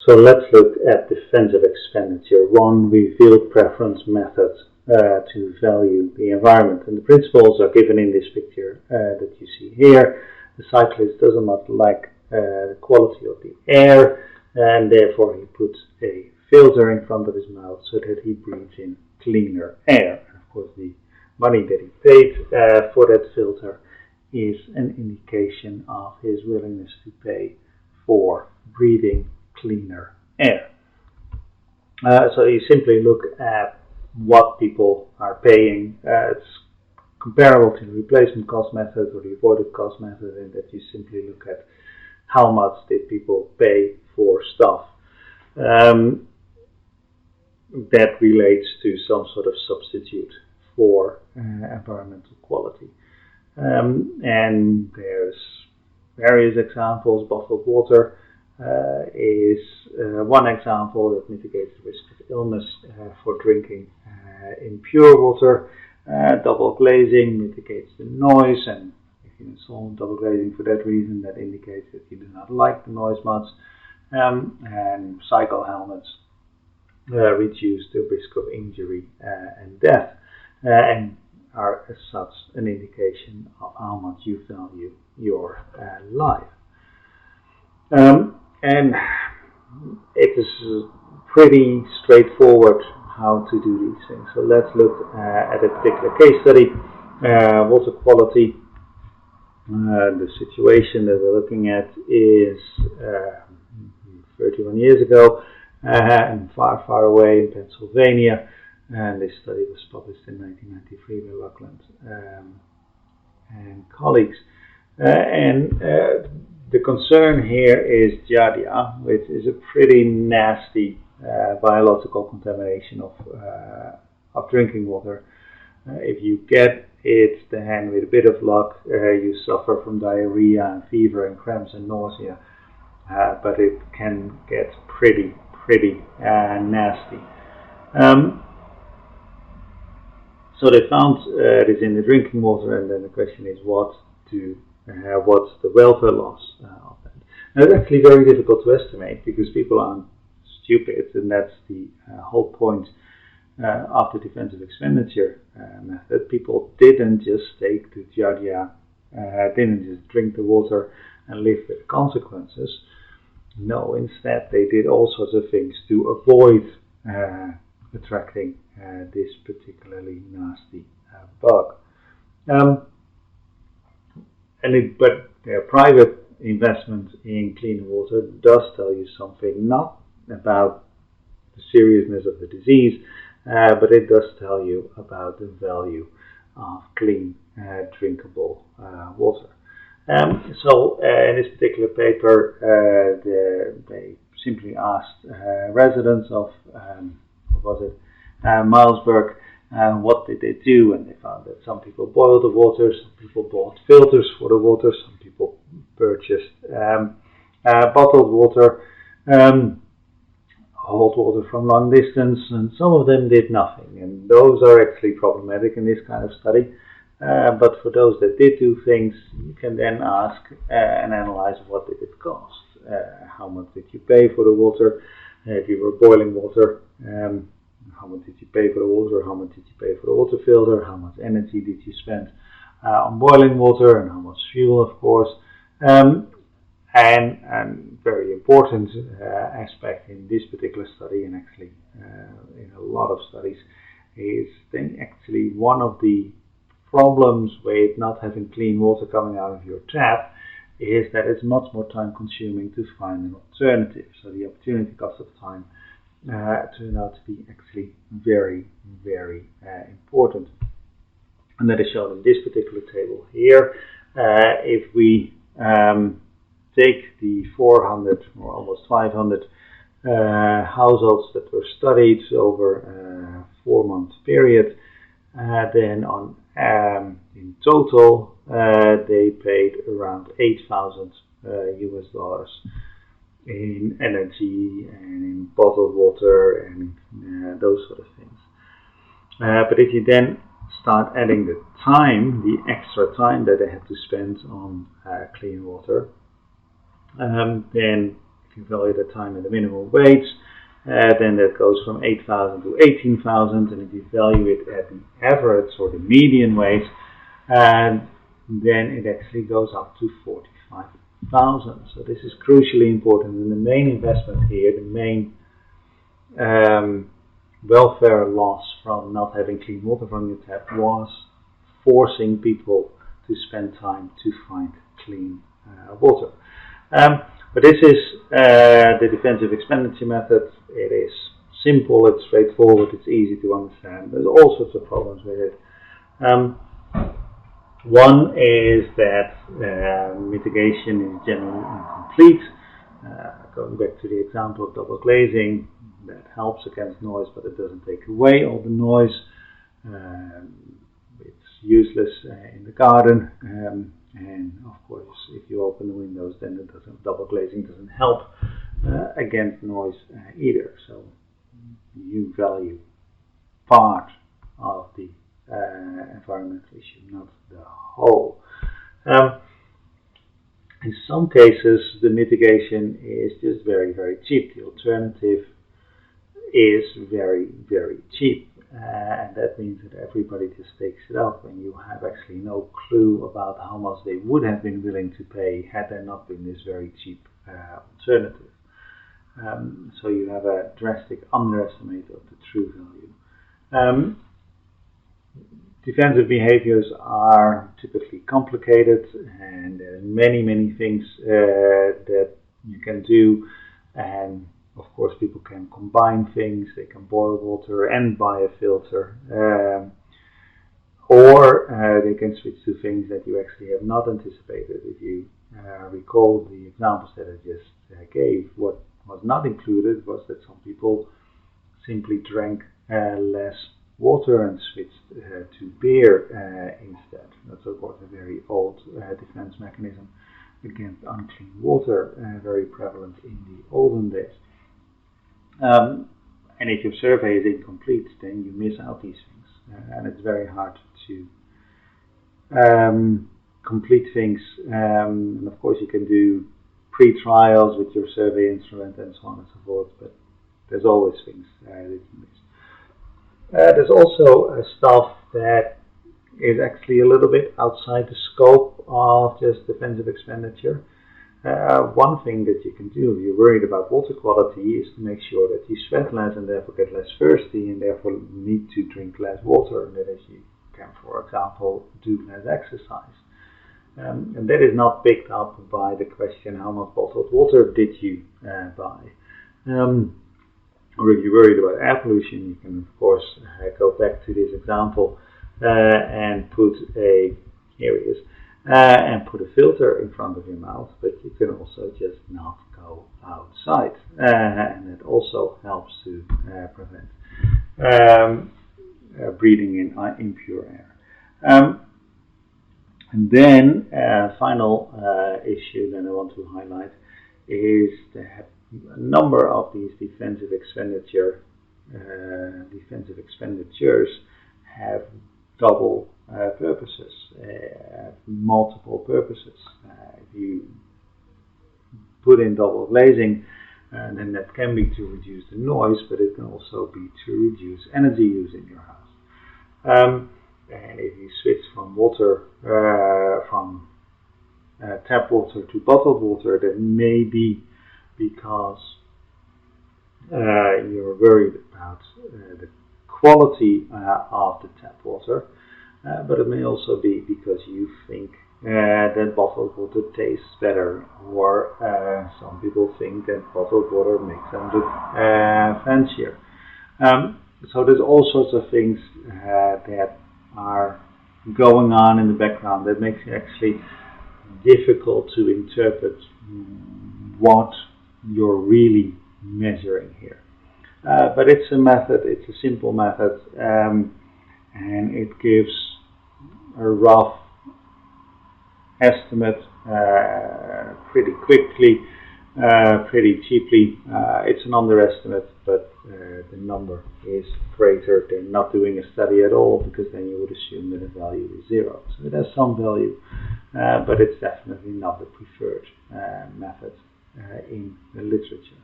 So let's look at defensive expenditure, one revealed preference method to value the environment. And the principles are given in this picture that you see here. The cyclist does not like the quality of the air, and therefore he puts a filter in front of his mouth so that he breathes in cleaner air. And of course, the money that he paid for that filter is an indication of his willingness to pay for breathing cleaner air. So you simply look at what people are paying. It's comparable to the replacement cost method or the avoided cost method, in that you simply look at how much did people pay for stuff that relates to some sort of substitute for environmental quality. And there's various examples. Bottled water is one example that mitigates the risk of illness for drinking in pure water. Double glazing mitigates the noise, and if you install double glazing for that reason, that indicates that you do not like the noise much. And cycle helmets reduce the risk of injury and death, and are as such an indication of how much you value your life. And it is pretty straightforward how to do these things. So let's look at a particular case study. Water quality. The situation that we're looking at is 31 years ago, and far, far away in Pennsylvania. And this study was published in 1993 by Rockland and colleagues. The concern here is giardia, which is a pretty nasty biological contamination of drinking water. If you get it, then with a bit of luck, you suffer from diarrhea and fever and cramps and nausea. But it can get pretty nasty. So they found this in the drinking water, and then the question is what's the welfare loss of that. Now it's actually very difficult to estimate because people aren't stupid, and that's the whole point of the defensive expenditure method. People didn't just take the giardia, didn't just drink the water and live with the consequences. No, instead they did all sorts of things to avoid attracting this particularly nasty bug. But private investment in clean water does tell you something, not about the seriousness of the disease, but it does tell you about the value of clean, drinkable water. So in this particular paper, they simply asked residents of Milesburg, what did they do, and they found that some people boiled the water, some people bought filters for the water, some people purchased bottled water, hot water from long distance, and some of them did nothing. And those are actually problematic in this kind of study. But for those that did do things, you can then ask and analyze what did it cost. How much did you pay for the water? If you were boiling water, how much did you pay for the water? How much did you pay for the water filter? How much energy did you spend on boiling water, and how much fuel, of course? And very important aspect in this particular study, and actually in a lot of studies, is then actually one of the problems with not having clean water coming out of your tap is that it's much more time consuming to find an alternative. So the opportunity cost of time turned out to be actually very important. And that is shown in this particular table here. If we take the 400 or almost 500 households that were studied over a 4-month period, then in total they paid around $8,000 US in energy and in bottled water and those sort of things. But if you then start adding the time, the extra time that they had to spend on clean water, then if you value the time at the minimum wage, then that goes from 8,000 to 18,000, and if you value it at the average or the median wage, and then it actually goes up to 45,000. So this is crucially important, and the main investment here, the main welfare loss from not having clean water from your tap was forcing people to spend time to find clean water. But this is the defensive expenditure method. It is simple, it's straightforward, it's easy to understand. There's all sorts of problems with it. One is that mitigation is generally incomplete. Going back to the example of double glazing, that helps against noise, but it doesn't take away all the noise. It's useless in the garden, and of course, if you open the windows, then double glazing doesn't help against noise either. So you value part of the environmental issue, not the whole. In some cases, the mitigation is just very, very cheap. The alternative is very, very cheap, and that means that everybody just takes it up, and you have actually no clue about how much they would have been willing to pay had there not been this very cheap alternative. So you have a drastic underestimate of the true value. Defensive behaviors are typically complicated, and there are many, many things that you can do, and of course people can combine things. They can boil water and buy a filter, or they can switch to things that you actually have not anticipated. If you recall the examples that I just gave, what was not included was that some people simply drank less water and switched to beer instead. That's of course a very old defense mechanism against unclean water, very prevalent in the olden days. And if your survey is incomplete, then you miss out these things, and it's very hard to complete things. And of course you can do pre-trials with your survey instrument and so on and so forth, but there's always things that you miss. There's also stuff that is actually a little bit outside the scope of just defensive expenditure. One thing that you can do if you're worried about water quality is to make sure that you sweat less and therefore get less thirsty and therefore need to drink less water, and that is you can, for example, do less exercise. And that is not picked up by the question, how much bottled water did you buy? Or if you're worried about air pollution, you can of course go back to this example and put and put a filter in front of your mouth, but you can also just not go outside, and it also helps to prevent breathing in impure air. And then final issue that I want to highlight is that a number of these defensive expenditures have double purposes, multiple purposes. If you put in double glazing, then that can be to reduce the noise, but it can also be to reduce energy use in your house. And if you switch from water, from tap water to bottled water, that may be because you're worried about the quality of the tap water, but it may also be because you think that bottled water tastes better, or some people think that bottled water makes them look fancier. So there's all sorts of things that are going on in the background that makes it actually difficult to interpret what you're really measuring here. But it's a method, it's a simple method, and it gives a rough estimate pretty quickly, pretty cheaply. It's an underestimate, but the number is greater than not doing a study at all, because then you would assume that the value is zero. So it has some value, but it's definitely not the preferred method in the literature.